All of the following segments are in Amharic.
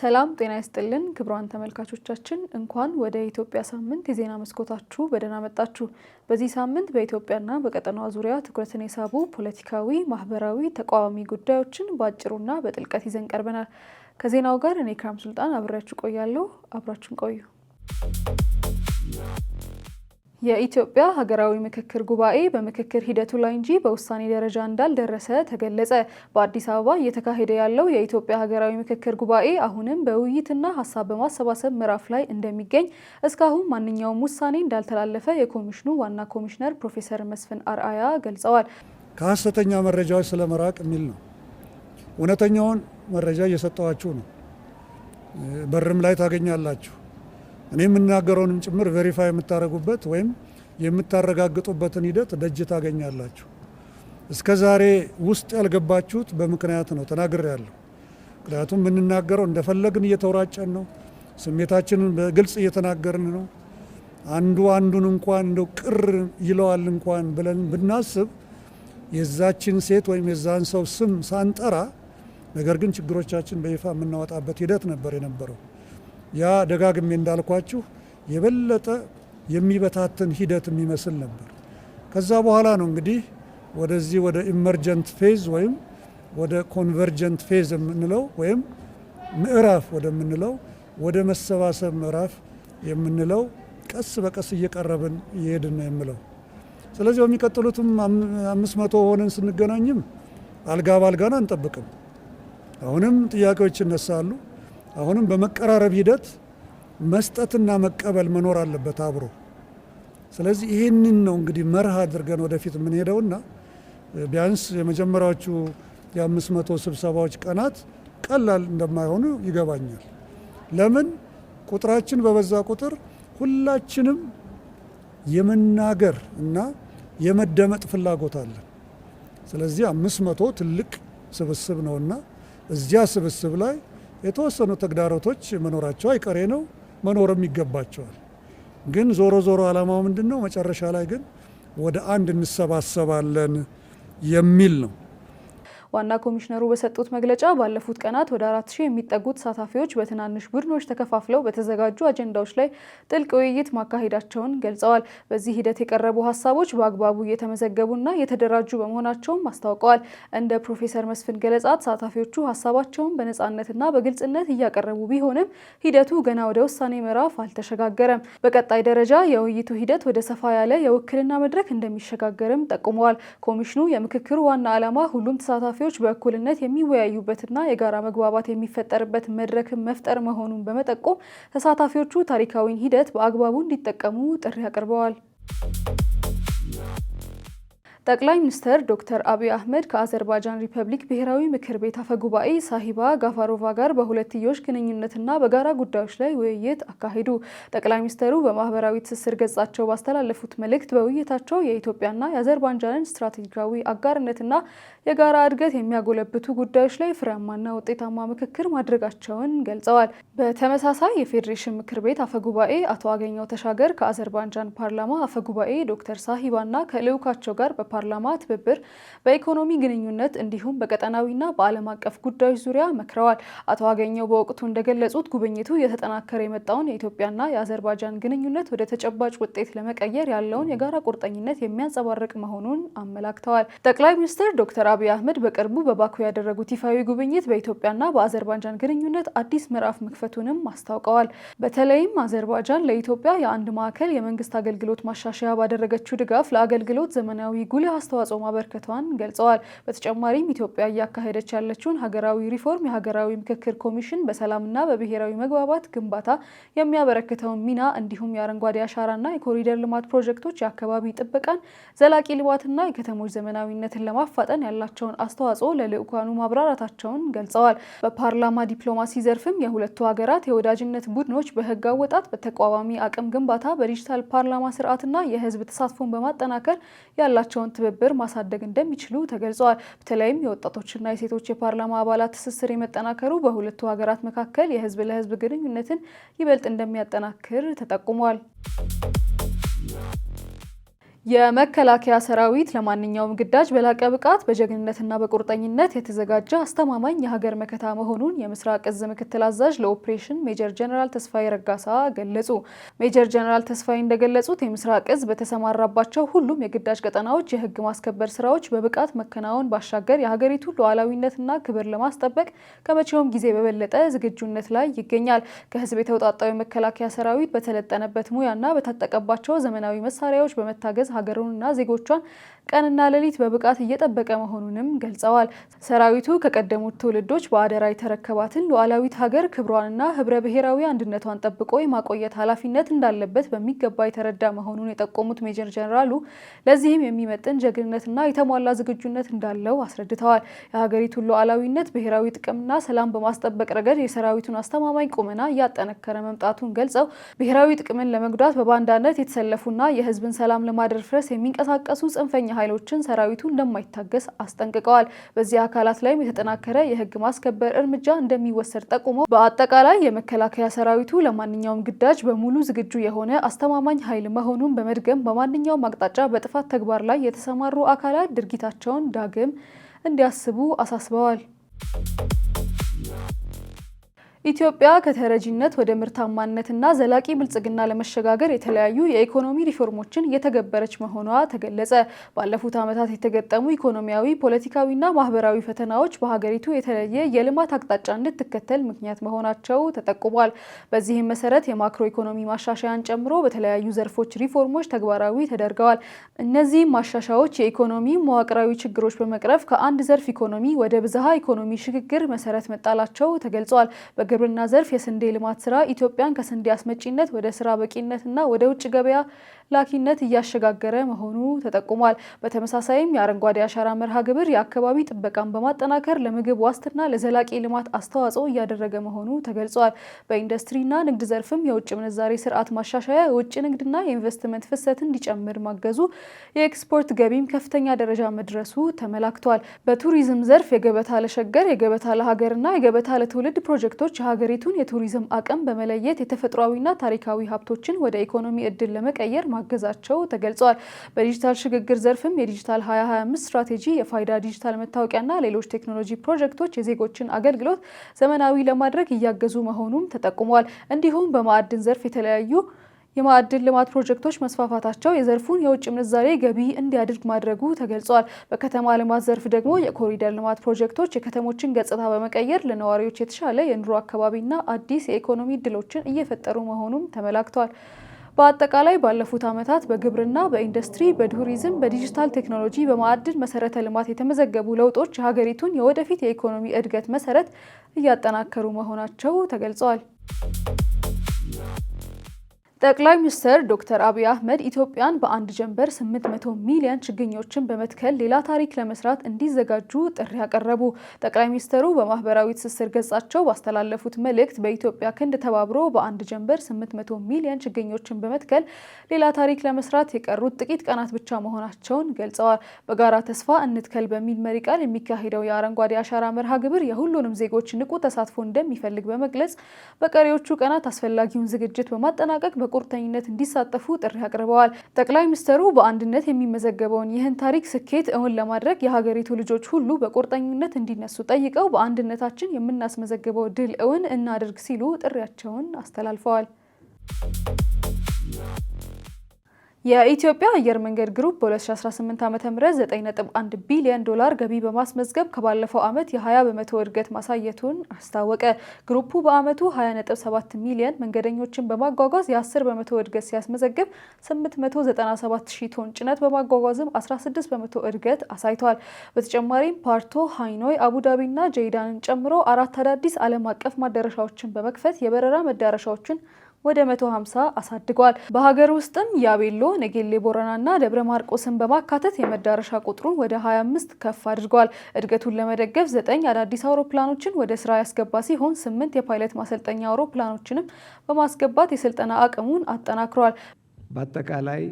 ሰላም ጤና ይስጥልን ክቡራን ተመልካቾቻችን እንኳን ወደ ኢትዮጵያ ሳምንት የዜና መስኮታችሁ በደህና መጣችሁ። በዚህ ሳምንት በኢትዮጵያና በቀጠናዋ ዙሪያ ትኩረትን የሳቡ ፖለቲካዊ፣ ማህበራዊ፣ ተቃዋሚ ጉዳዮችን በአጭሩና በጥልቀት ይዘን ቀርበናል። ከዜናው ጋር እኔ ክራም ሱልጣን አብሬያችሁ ቆያለሁ። አብራችሁን ቆዩ። የኢትዮጵያ ሀገራዊ ምክክር ጉባኤ በምክክር ሂደቱ ላይ እንጂ በውሳኔ ደረጃ እንዳልደረሰ ተገለጸ። በአዲስ አበባ እየተካሄደ ያለው የኢትዮጵያ ሀገራዊ ምክክር ጉባኤ አሁንም በውይይትና ሀሳብ በማሰባሰብ ምዕራፍ ላይ እንደሚገኝ፣ እስካሁን ማንኛውም ውሳኔ እንዳልተላለፈ የኮሚሽኑ ዋና ኮሚሽነር ፕሮፌሰር መስፍን አርአያ ገልጸዋል። ከሀሰተኛ መረጃዎች ስለመራቅ የሚል ነው። እውነተኛውን መረጃ እየሰጠዋችሁ ነው። በርም ላይ ታገኛላችሁ። እኔ የምናገረውንም ጭምር ቬሪፋይ የምታደርጉበት ወይም የምታረጋግጡበትን ሂደት ደጅ ታገኛላችሁ። እስከ ዛሬ ውስጥ ያልገባችሁት በምክንያት ነው ተናግሬያለሁ። ምክንያቱም የምንናገረው እንደፈለግን እየተወራጨን ነው። ስሜታችንን በግልጽ እየተናገርን ነው። አንዱ አንዱን እንኳን እንደው ቅር ይለዋል እንኳን ብለን ብናስብ የዛችን ሴት ወይም የዛን ሰው ስም ሳንጠራ፣ ነገር ግን ችግሮቻችን በይፋ የምናወጣበት ሂደት ነበር የነበረው። ያ ደጋግሜ እንዳልኳችሁ የበለጠ የሚበታትን ሂደት የሚመስል ነበር። ከዛ በኋላ ነው እንግዲህ ወደዚህ ወደ ኢመርጀንት ፌዝ ወይም ወደ ኮንቨርጀንት ፌዝ የምንለው ወይም ምዕራፍ ወደምንለው ወደ መሰባሰብ ምዕራፍ የምንለው ቀስ በቀስ እየቀረብን እየሄድን ነው የምለው። ስለዚህ በሚቀጥሉትም 500 ሆነን ስንገናኝም አልጋ ባልጋን አንጠብቅም። አሁንም ጥያቄዎች ይነሳሉ። አሁንም በመቀራረብ ሂደት መስጠትና መቀበል መኖር አለበት አብሮ። ስለዚህ ይህንን ነው እንግዲህ መርህ አድርገን ወደፊት የምንሄደውና ቢያንስ የመጀመሪያዎቹ የ500 ስብሰባዎች ቀናት ቀላል እንደማይሆኑ ይገባኛል። ለምን? ቁጥራችን በበዛ ቁጥር ሁላችንም የመናገር እና የመደመጥ ፍላጎት አለን። ስለዚህ 500 ትልቅ ስብስብ ነውና እዚያ ስብስብ ላይ የተወሰኑ ተግዳሮቶች መኖራቸው አይቀሬ ነው፣ መኖርም ይገባቸዋል። ግን ዞሮ ዞሮ ዓላማው ምንድን ነው? መጨረሻ ላይ ግን ወደ አንድ እንሰባሰባለን የሚል ነው። ዋና ኮሚሽነሩ በሰጡት መግለጫ ባለፉት ቀናት ወደ 4000 የሚጠጉ ተሳታፊዎች በትናንሽ ቡድኖች ተከፋፍለው በተዘጋጁ አጀንዳዎች ላይ ጥልቅ ውይይት ማካሄዳቸውን ገልጸዋል። በዚህ ሂደት የቀረቡ ሀሳቦች በአግባቡ እየተመዘገቡና የተደራጁ በመሆናቸውም አስታውቀዋል። እንደ ፕሮፌሰር መስፍን ገለጻ ተሳታፊዎቹ ሀሳባቸውን በነጻነትና በግልጽነት እያቀረቡ ቢሆንም ሂደቱ ገና ወደ ውሳኔ ምዕራፍ አልተሸጋገረም። በቀጣይ ደረጃ የውይይቱ ሂደት ወደ ሰፋ ያለ የውክልና መድረክ እንደሚሸጋገርም ጠቁመዋል። ኮሚሽኑ የምክክሩ ዋና ዓላማ ሁሉም ተሳታፊዎች በእኩልነት የሚወያዩበትና የጋራ መግባባት የሚፈጠርበት መድረክን መፍጠር መሆኑን በመጠቆም ተሳታፊዎቹ ታሪካዊን ሂደት በአግባቡ እንዲጠቀሙ ጥሪ አቅርበዋል። ጠቅላይ ሚኒስትር ዶክተር አብይ አህመድ ከአዘርባይጃን ሪፐብሊክ ብሔራዊ ምክር ቤት አፈጉባኤ ሳሂባ ጋፋሮቫ ጋር በሁለትዮሽ ግንኙነትና በጋራ ጉዳዮች ላይ ውይይት አካሄዱ። ጠቅላይ ሚኒስትሩ በማህበራዊ ትስስር ገጻቸው ባስተላለፉት መልእክት በውይይታቸው የኢትዮጵያና የአዘርባይጃንን ስትራቴጂካዊ አጋርነትና የጋራ እድገት የሚያጎለብቱ ጉዳዮች ላይ ፍሬያማና ውጤታማ ምክክር ማድረጋቸውን ገልጸዋል። በተመሳሳይ የፌዴሬሽን ምክር ቤት አፈጉባኤ አቶ አገኘው ተሻገር ከአዘርባይጃን ፓርላማ አፈጉባኤ ዶክተር ሳሂባና ከልዑካቸው ጋር ፓርላማ ትብብር በኢኮኖሚ ግንኙነት እንዲሁም በቀጠናዊና በዓለም አቀፍ ጉዳዮች ዙሪያ መክረዋል። አቶ አገኘው በወቅቱ እንደገለጹት ጉብኝቱ የተጠናከረ የመጣውን የኢትዮጵያና የአዘርባይጃን ግንኙነት ወደ ተጨባጭ ውጤት ለመቀየር ያለውን የጋራ ቁርጠኝነት የሚያንጸባርቅ መሆኑን አመላክተዋል። ጠቅላይ ሚኒስትር ዶክተር አብይ አህመድ በቅርቡ በባኩ ያደረጉት ይፋዊ ጉብኝት በኢትዮጵያና በአዘርባይጃን ግንኙነት አዲስ ምዕራፍ መክፈቱንም አስታውቀዋል። በተለይም አዘርባይጃን ለኢትዮጵያ የአንድ ማዕከል የመንግስት አገልግሎት ማሻሻያ ባደረገችው ድጋፍ ለአገልግሎት ዘመናዊ ጉልህ አስተዋጽኦ ማበርከቷን ገልጸዋል። በተጨማሪም ኢትዮጵያ እያካሄደች ያለችውን ሀገራዊ ሪፎርም የሀገራዊ ምክክር ኮሚሽን በሰላምና በብሔራዊ መግባባት ግንባታ የሚያበረክተውን ሚና እንዲሁም የአረንጓዴ አሻራና የኮሪደር ልማት ፕሮጀክቶች የአካባቢ ጥበቃን፣ ዘላቂ ልማትና የከተሞች ዘመናዊነትን ለማፋጠን ያላቸውን አስተዋጽኦ ለልዑካኑ ማብራራታቸውን ገልጸዋል። በፓርላማ ዲፕሎማሲ ዘርፍም የሁለቱ ሀገራት የወዳጅነት ቡድኖች በህግ አወጣት፣ በተቋዋሚ አቅም ግንባታ፣ በዲጂታል ፓርላማ ስርዓትና የህዝብ ተሳትፎን በማጠናከር ያላቸውን ትብብር ማሳደግ እንደሚችሉ ተገልጸዋል። በተለይም የወጣቶችና የሴቶች የፓርላማ አባላት ትስስር የመጠናከሩ በሁለቱ ሀገራት መካከል የህዝብ ለህዝብ ግንኙነትን ይበልጥ እንደሚያጠናክር ተጠቁሟል። የመከላከያ ሰራዊት ለማንኛውም ግዳጅ በላቀ ብቃት በጀግንነትና በቁርጠኝነት የተዘጋጀ አስተማማኝ የሀገር መከታ መሆኑን የምስራቅ እዝ ምክትል አዛዥ ለኦፕሬሽን ሜጀር ጀነራል ተስፋዬ ረጋሳ ገለጹ። ሜጀር ጀነራል ተስፋዬ እንደገለጹት የምስራቅ እዝ በተሰማራባቸው ሁሉም የግዳጅ ቀጠናዎች የህግ ማስከበር ስራዎች በብቃት መከናወን ባሻገር የሀገሪቱን ሉዓላዊነትና ክብር ለማስጠበቅ ከመቼውም ጊዜ በበለጠ ዝግጁነት ላይ ይገኛል። ከህዝብ የተውጣጣው የመከላከያ ሰራዊት በተለጠነበት ሙያና በታጠቀባቸው ዘመናዊ መሳሪያዎች በመታገዝ ሀገሩንና ዜጎቿን ቀንና ሌሊት በብቃት እየጠበቀ መሆኑንም ገልጸዋል። ሰራዊቱ ከቀደሙት ትውልዶች በአደራ የተረከባትን ሉዓላዊት ሀገር ክብሯንና ህብረ ብሔራዊ አንድነቷን ጠብቆ የማቆየት ኃላፊነት እንዳለበት በሚገባ የተረዳ መሆኑን የጠቆሙት ሜጀር ጀነራሉ ለዚህም የሚመጥን ጀግንነትና የተሟላ ዝግጁነት እንዳለው አስረድተዋል። የሀገሪቱን ሉዓላዊነት፣ ብሔራዊ ጥቅምና ሰላም በማስጠበቅ ረገድ የሰራዊቱን አስተማማኝ ቁመና እያጠነከረ መምጣቱን ገልጸው ብሔራዊ ጥቅምን ለመጉዳት በባንዳነት የተሰለፉና የህዝብን ሰላም ለማደፍረስ የሚንቀሳቀሱ ጽንፈኛ ኃይሎችን ሰራዊቱ እንደማይታገስ አስጠንቅቀዋል። በዚህ አካላት ላይም የተጠናከረ የህግ ማስከበር እርምጃ እንደሚወሰድ ጠቁሞ በአጠቃላይ የመከላከያ ሰራዊቱ ለማንኛውም ግዳጅ በሙሉ ዝግጁ የሆነ አስተማማኝ ኃይል መሆኑን በመድገም በማንኛውም አቅጣጫ በጥፋት ተግባር ላይ የተሰማሩ አካላት ድርጊታቸውን ዳግም እንዲያስቡ አሳስበዋል። ኢትዮጵያ ከተረጂነት ወደ ምርታማነትና ዘላቂ ብልጽግና ለመሸጋገር የተለያዩ የኢኮኖሚ ሪፎርሞችን እየተገበረች መሆኗ ተገለጸ። ባለፉት ዓመታት የተገጠሙ ኢኮኖሚያዊ፣ ፖለቲካዊና ማህበራዊ ፈተናዎች በሀገሪቱ የተለየ የልማት አቅጣጫ እንድትከተል ምክንያት መሆናቸው ተጠቁሟል። በዚህም መሰረት የማክሮ ኢኮኖሚ ማሻሻያን ጨምሮ በተለያዩ ዘርፎች ሪፎርሞች ተግባራዊ ተደርገዋል። እነዚህም ማሻሻያዎች የኢኮኖሚ መዋቅራዊ ችግሮች በመቅረፍ ከአንድ ዘርፍ ኢኮኖሚ ወደ ብዝሃ ኢኮኖሚ ሽግግር መሰረት መጣላቸው ተገልጿል። ግብርና ዘርፍ የስንዴ ልማት ስራ ኢትዮጵያን ከስንዴ አስመጪነት ወደ ስራ በቂነትና ወደ ውጭ ገበያ ላኪነት እያሸጋገረ መሆኑ ተጠቁሟል። በተመሳሳይም የአረንጓዴ አሻራ መርሃ ግብር የአካባቢ ጥበቃን በማጠናከር ለምግብ ዋስትና ለዘላቂ ልማት አስተዋጽኦ እያደረገ መሆኑ ተገልጿል። በኢንዱስትሪና ንግድ ዘርፍም የውጭ ምንዛሬ ስርዓት ማሻሻያ የውጭ ንግድና የኢንቨስትመንት ፍሰት እንዲጨምር ማገዙ፣ የኤክስፖርት ገቢም ከፍተኛ ደረጃ መድረሱ ተመላክቷል። በቱሪዝም ዘርፍ የገበታ ለሸገር፣ የገበታ ለሀገርና የገበታ ለትውልድ ፕሮጀክቶች የሀገሪቱን የቱሪዝም አቅም በመለየት የተፈጥሯዊና ታሪካዊ ሀብቶችን ወደ ኢኮኖሚ እድል ለመቀየር ማገዛቸው ተገልጿል። በዲጂታል ሽግግር ዘርፍም የዲጂታል 2025 ስትራቴጂ፣ የፋይዳ ዲጂታል መታወቂያና ሌሎች ቴክኖሎጂ ፕሮጀክቶች የዜጎችን አገልግሎት ዘመናዊ ለማድረግ እያገዙ መሆኑም ተጠቁሟል። እንዲሁም በማዕድን ዘርፍ የተለያዩ የማዕድን ልማት ፕሮጀክቶች መስፋፋታቸው የዘርፉን የውጭ ምንዛሬ ገቢ እንዲያድግ ማድረጉ ተገልጿል። በከተማ ልማት ዘርፍ ደግሞ የኮሪደር ልማት ፕሮጀክቶች የከተሞችን ገጽታ በመቀየር ለነዋሪዎች የተሻለ የኑሮ አካባቢና አዲስ የኢኮኖሚ እድሎችን እየፈጠሩ መሆኑም ተመላክቷል። በአጠቃላይ ባለፉት ዓመታት በግብርና፣ በኢንዱስትሪ፣ በቱሪዝም፣ በዲጂታል ቴክኖሎጂ፣ በማዕድን መሰረተ ልማት የተመዘገቡ ለውጦች የሀገሪቱን የወደፊት የኢኮኖሚ እድገት መሰረት እያጠናከሩ መሆናቸው ተገልጿል። ጠቅላይ ሚኒስትር ዶክተር አብይ አህመድ ኢትዮጵያን በአንድ ጀንበር 800 ሚሊዮን ችግኞችን በመትከል ሌላ ታሪክ ለመስራት እንዲዘጋጁ ጥሪ ያቀረቡ። ጠቅላይ ሚኒስትሩ በማህበራዊ ትስስር ገጻቸው ባስተላለፉት መልእክት በኢትዮጵያ ክንድ ተባብሮ በአንድ ጀንበር 800 ሚሊዮን ችግኞችን በመትከል ሌላ ታሪክ ለመስራት የቀሩት ጥቂት ቀናት ብቻ መሆናቸውን ገልጸዋል። በጋራ ተስፋ እንትከል በሚል መሪ ቃል የሚካሄደው የአረንጓዴ አሻራ መርሃ ግብር የሁሉንም ዜጎች ንቁ ተሳትፎ እንደሚፈልግ በመግለጽ በቀሪዎቹ ቀናት አስፈላጊውን ዝግጅት በማጠናቀቅ በቁርጠኝነት እንዲሳተፉ ጥሪ አቅርበዋል። ጠቅላይ ሚኒስትሩ በአንድነት የሚመዘገበውን ይህን ታሪክ ስኬት እውን ለማድረግ የሀገሪቱ ልጆች ሁሉ በቁርጠኝነት እንዲነሱ ጠይቀው በአንድነታችን የምናስመዘግበው ድል እውን እናድርግ ሲሉ ጥሪያቸውን አስተላልፈዋል። የኢትዮጵያ አየር መንገድ ግሩፕ በ2018 ዓ.ም 9.1 ቢሊዮን ዶላር ገቢ በማስመዝገብ ከባለፈው ዓመት የ20 በመቶ እድገት ማሳየቱን አስታወቀ። ግሩፑ በዓመቱ 20.7 ሚሊዮን መንገደኞችን በማጓጓዝ የ10 በመቶ እድገት ሲያስመዘግብ 897 ሺህ ቶን ጭነት በማጓጓዝም 16 በመቶ እድገት አሳይቷል። በተጨማሪም ፓርቶ፣ ሃይኖይ፣ አቡዳቢና ጄይዳንን ጨምሮ 4 አዳዲስ ዓለም አቀፍ ማደረሻዎችን በመክፈት የበረራ መዳረሻዎችን ወደ 150 አሳድጓል። በሀገር ውስጥም ያቤሎ፣ ነጌሌ ቦረናና ደብረ ማርቆስን በማካተት የመዳረሻ ቁጥሩን ወደ 25 ከፍ አድርጓል። እድገቱን ለመደገፍ 9 አዳዲስ አውሮፕላኖችን ወደ ስራ ያስገባ ሲሆን 8 የፓይለት ማሰልጠኛ አውሮፕላኖችንም በማስገባት የስልጠና አቅሙን አጠናክሯል። በአጠቃላይ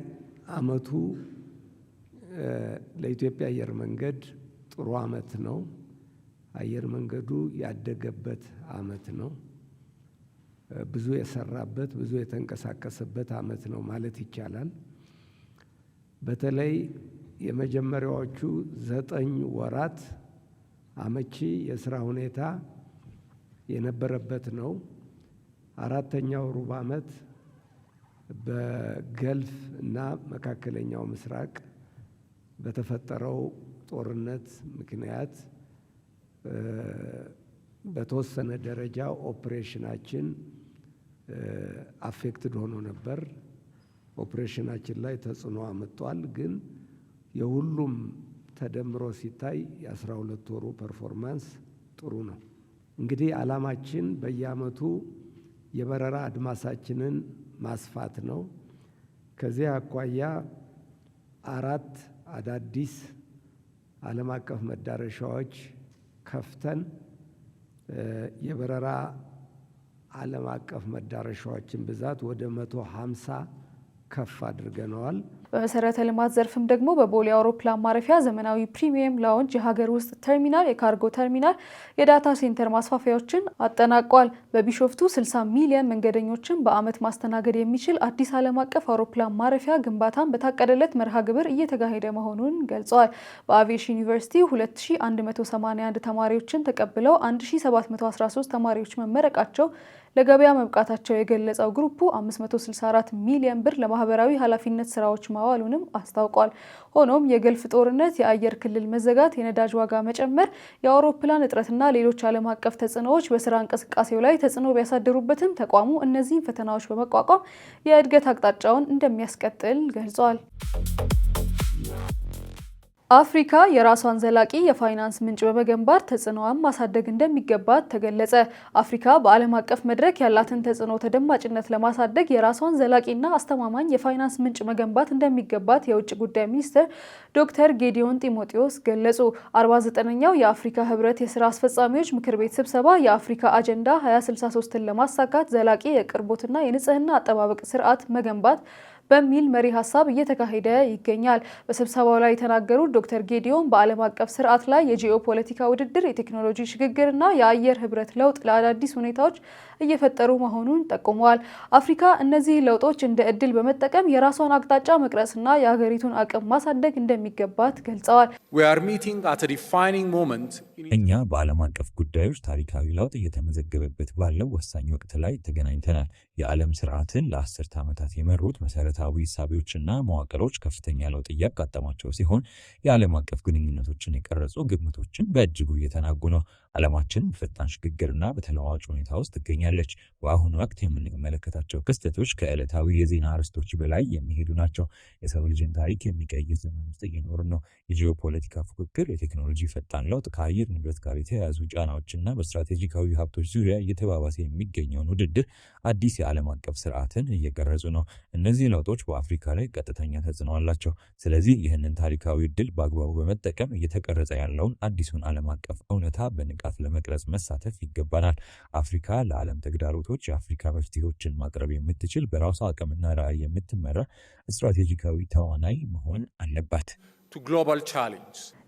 ዓመቱ ለኢትዮጵያ አየር መንገድ ጥሩ ዓመት ነው። አየር መንገዱ ያደገበት ዓመት ነው። ብዙ የሰራበት ብዙ የተንቀሳቀሰበት ዓመት ነው ማለት ይቻላል። በተለይ የመጀመሪያዎቹ 9 ወራት አመቺ የስራ ሁኔታ የነበረበት ነው። አራተኛው ሩብ ዓመት በገልፍ እና መካከለኛው ምስራቅ በተፈጠረው ጦርነት ምክንያት በተወሰነ ደረጃ ኦፕሬሽናችን አፌክትድ ሆኖ ነበር። ኦፕሬሽናችን ላይ ተጽዕኖ አመጣል። ግን የሁሉም ተደምሮ ሲታይ የ12 ወሩ ፐርፎርማንስ ጥሩ ነው። እንግዲህ ዓላማችን በየዓመቱ የበረራ አድማሳችንን ማስፋት ነው። ከዚህ አኳያ 4 አዳዲስ ዓለም አቀፍ መዳረሻዎች ከፍተን የበረራ ዓለም አቀፍ መዳረሻዎችን ብዛት ወደ 150 ከፍ አድርገነዋል። በመሰረተ ልማት ዘርፍም ደግሞ በቦሌ አውሮፕላን ማረፊያ ዘመናዊ ፕሪሚየም ላውንጅ፣ የሀገር ውስጥ ተርሚናል፣ የካርጎ ተርሚናል፣ የዳታ ሴንተር ማስፋፊያዎችን አጠናቋል። በቢሾፍቱ 60 ሚሊዮን መንገደኞችን በዓመት ማስተናገድ የሚችል አዲስ ዓለም አቀፍ አውሮፕላን ማረፊያ ግንባታን በታቀደለት መርሃ ግብር እየተካሄደ መሆኑን ገልጸዋል። በአቪዬሽን ዩኒቨርሲቲ 2181 ተማሪዎችን ተቀብለው 1713 ተማሪዎች መመረቃቸው ለገበያ መብቃታቸው የገለጸው ግሩፑ 564 ሚሊዮን ብር ለማህበራዊ ኃላፊነት ስራዎች ማዋሉንም አስታውቋል። ሆኖም የገልፍ ጦርነት፣ የአየር ክልል መዘጋት፣ የነዳጅ ዋጋ መጨመር፣ የአውሮፕላን እጥረትና ሌሎች ዓለም አቀፍ ተጽዕኖዎች በስራ እንቅስቃሴው ላይ ተጽዕኖ ቢያሳድሩበትም ተቋሙ እነዚህን ፈተናዎች በመቋቋም የእድገት አቅጣጫውን እንደሚያስቀጥል ገልጿል። አፍሪካ የራሷን ዘላቂ የፋይናንስ ምንጭ በመገንባት ተጽዕኖዋን ማሳደግ እንደሚገባት ተገለጸ። አፍሪካ በዓለም አቀፍ መድረክ ያላትን ተጽዕኖ ተደማጭነት ለማሳደግ የራሷን ዘላቂና አስተማማኝ የፋይናንስ ምንጭ መገንባት እንደሚገባት የውጭ ጉዳይ ሚኒስትር ዶክተር ጌዲዮን ጢሞቴዎስ ገለጹ። 49ኛው የአፍሪካ ህብረት የስራ አስፈጻሚዎች ምክር ቤት ስብሰባ የአፍሪካ አጀንዳ 2063ን ለማሳካት ዘላቂ የቅርቦትና የንጽህና አጠባበቅ ስርዓት መገንባት በሚል መሪ ሀሳብ እየተካሄደ ይገኛል። በስብሰባው ላይ የተናገሩት ዶክተር ጌዲዮን በዓለም አቀፍ ስርዓት ላይ የጂኦፖለቲካ ውድድር፣ የቴክኖሎጂ ሽግግርና የአየር ህብረት ለውጥ ለአዳዲስ ሁኔታዎች እየፈጠሩ መሆኑን ጠቁመዋል። አፍሪካ እነዚህ ለውጦች እንደ እድል በመጠቀም የራሷን አቅጣጫ መቅረጽና የሀገሪቱን አቅም ማሳደግ እንደሚገባት ገልጸዋል። እኛ በዓለም አቀፍ ጉዳዮች ታሪካዊ ለውጥ እየተመዘገበበት ባለው ወሳኝ ወቅት ላይ ተገናኝተናል። የዓለም ስርዓትን ለ10 ዓመታት የመሩት መሰረታዊ እሳቤዎችና መዋቅሮች ከፍተኛ ለውጥ እያጋጠማቸው ሲሆን የዓለም አቀፍ ግንኙነቶችን የቀረጹ ግምቶችን በእጅጉ እየተናጉ ነው። ዓለማችን በፈጣን ሽግግርና በተለዋዋጭ ሁኔታ ውስጥ ትገኛለች። በአሁኑ ወቅት የምንመለከታቸው ክስተቶች ከዕለታዊ የዜና አርዕስቶች በላይ የሚሄዱ ናቸው። የሰው ልጅን ታሪክ የሚቀይር ዘመን ውስጥ እየኖርን ነው። የጂኦፖለቲካ ፉክክር፣ የቴክኖሎጂ ፈጣን ለውጥ፣ ከአየር ንብረት ጋር የተያያዙ ጫናዎችና በስትራቴጂካዊ ሀብቶች ዙሪያ እየተባባሰ የሚገኘውን ውድድር አዲስ የዓለም አቀፍ ስርዓትን እየቀረጹ ነው። እነዚህ ለውጦች በአፍሪካ ላይ ቀጥተኛ ተጽዕኖ አላቸው። ስለዚህ ይህንን ታሪካዊ እድል በአግባቡ በመጠቀም እየተቀረጸ ያለውን አዲሱን ዓለም አቀፍ እውነታ በንቃት ለመቅረጽ መሳተፍ ይገባናል። አፍሪካ ለዓለም ተግዳሮቶች የአፍሪካ መፍትሄዎችን ማቅረብ የምትችል በራሷ አቅምና ራዕይ የምትመራ ስትራቴጂካዊ ተዋናይ መሆን አለባት።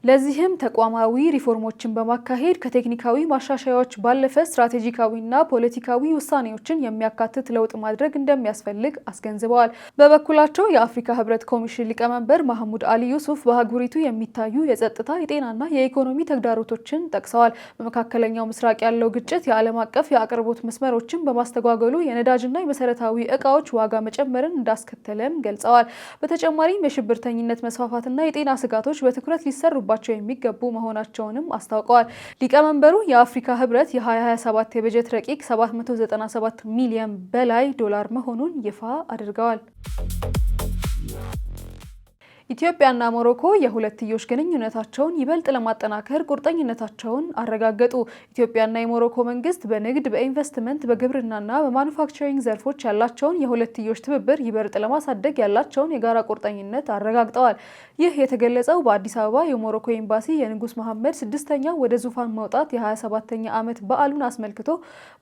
ለዚህም ተቋማዊ ሪፎርሞችን በማካሄድ ከቴክኒካዊ ማሻሻያዎች ባለፈ ስትራቴጂካዊና ፖለቲካዊ ውሳኔዎችን የሚያካትት ለውጥ ማድረግ እንደሚያስፈልግ አስገንዝበዋል። በበኩላቸው የአፍሪካ ህብረት ኮሚሽን ሊቀመንበር ማህሙድ አሊ ዩሱፍ በአህጉሪቱ የሚታዩ የጸጥታ፣ የጤናና የኢኮኖሚ ተግዳሮቶችን ጠቅሰዋል። በመካከለኛው ምስራቅ ያለው ግጭት የዓለም አቀፍ የአቅርቦት መስመሮችን በማስተጓገሉ የነዳጅና የመሰረታዊ እቃዎች ዋጋ መጨመርን እንዳስከተለም ገልጸዋል። በተጨማሪም የሽብርተኝነት መስፋፋትና የጤና ስጋቶች በትኩረት ሊሰሩባቸው የሚገቡ መሆናቸውንም አስታውቀዋል። ሊቀመንበሩ የአፍሪካ ህብረት የ2027 የበጀት ረቂቅ 797 ሚሊዮን በላይ ዶላር መሆኑን ይፋ አድርገዋል። ኢትዮጵያና ሞሮኮ የሁለትዮሽ ግንኙነታቸውን ይበልጥ ለማጠናከር ቁርጠኝነታቸውን አረጋገጡ። ኢትዮጵያና የሞሮኮ መንግስት በንግድ፣ በኢንቨስትመንት፣ በግብርናና በማኑፋክቸሪንግ ዘርፎች ያላቸውን የሁለትዮሽ ትብብር ይበልጥ ለማሳደግ ያላቸውን የጋራ ቁርጠኝነት አረጋግጠዋል። ይህ የተገለጸው በአዲስ አበባ የሞሮኮ ኤምባሲ የንጉስ መሐመድ 6ኛው ወደ ዙፋን መውጣት የ27ኛ ዓመት በዓሉን አስመልክቶ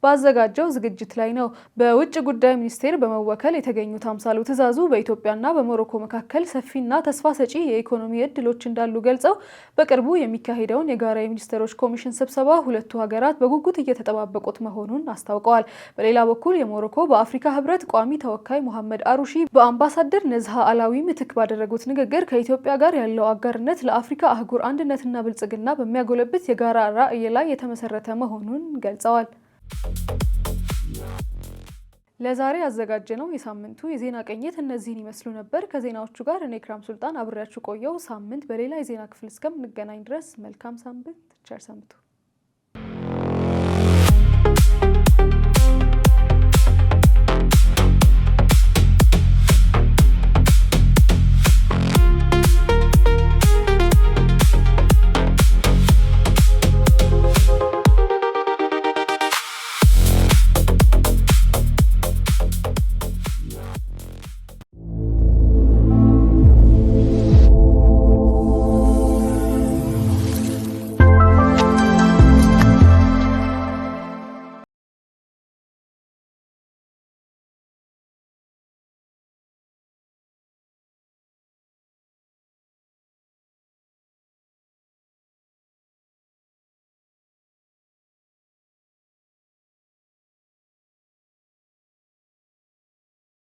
ባዘጋጀው ዝግጅት ላይ ነው። በውጭ ጉዳይ ሚኒስቴር በመወከል የተገኙት አምሳሉ ትእዛዙ በኢትዮጵያና በሞሮኮ መካከል ሰፊና ተስፋ ሰጪ የኢኮኖሚ እድሎች እንዳሉ ገልጸው በቅርቡ የሚካሄደውን የጋራ የሚኒስትሮች ኮሚሽን ስብሰባ ሁለቱ ሀገራት በጉጉት እየተጠባበቁት መሆኑን አስታውቀዋል። በሌላ በኩል የሞሮኮ በአፍሪካ ህብረት ቋሚ ተወካይ መሐመድ አሩሺ በአምባሳደር ነዝሃ አላዊ ምትክ ባደረጉት ንግግር ከኢትዮጵያ ጋር ያለው አጋርነት ለአፍሪካ አህጉር አንድነትና ብልጽግና በሚያጎለብት የጋራ ራዕይ ላይ የተመሰረተ መሆኑን ገልጸዋል። ለዛሬ ያዘጋጀነው የሳምንቱ የዜና ቅኝት እነዚህን ይመስሉ ነበር። ከዜናዎቹ ጋር እኔ ኢክራም ሱልጣን አብሬያችሁ ቆየው። ሳምንት በሌላ የዜና ክፍል እስከምንገናኝ ድረስ መልካም ሳምንት፣ ቸር ሰንብቱ።